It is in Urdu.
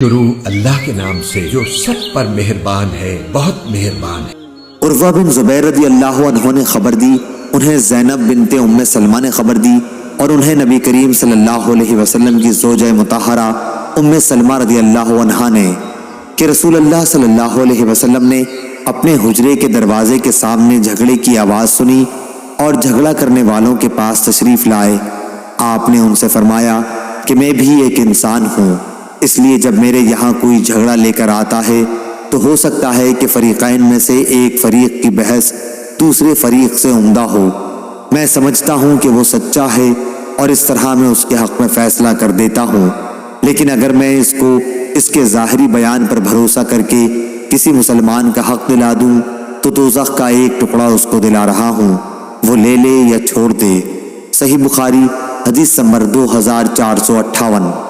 شروع اللہ کے نام سے جو سب پر مہربان ہے، بہت مہربان ہے۔ عروہ بن زبیر رضی اللہ عنہ نے خبر دی، انہیں زینب بنت ام سلمہ نے خبر دی، اور انہیں نبی کریم صلی اللہ علیہ وسلم کی زوجہ مطہرہ ام سلمہ رضی اللہ عنہا نے کہ رسول اللہ صلی اللہ علیہ وسلم نے اپنے حجرے کے دروازے کے سامنے جھگڑے کی آواز سنی اور جھگڑا کرنے والوں کے پاس تشریف لائے۔ آپ نے ان سے فرمایا کہ میں بھی ایک انسان ہوں، اس لیے جب میرے یہاں کوئی جھگڑا لے کر آتا ہے تو ہو سکتا ہے کہ فریقین میں سے ایک فریق کی بحث دوسرے فریق سے عمدہ ہو۔ میں سمجھتا ہوں کہ وہ سچا ہے اور اس طرح میں اس کے حق میں فیصلہ کر دیتا ہوں، لیکن اگر میں اس کو اس کے ظاہری بیان پر بھروسہ کر کے کسی مسلمان کا حق دلا دوں تو دوزخ کا ایک ٹکڑا اس کو دلا رہا ہوں، وہ لے لے یا چھوڑ دے۔ صحیح بخاری حدیث نمبر 2458۔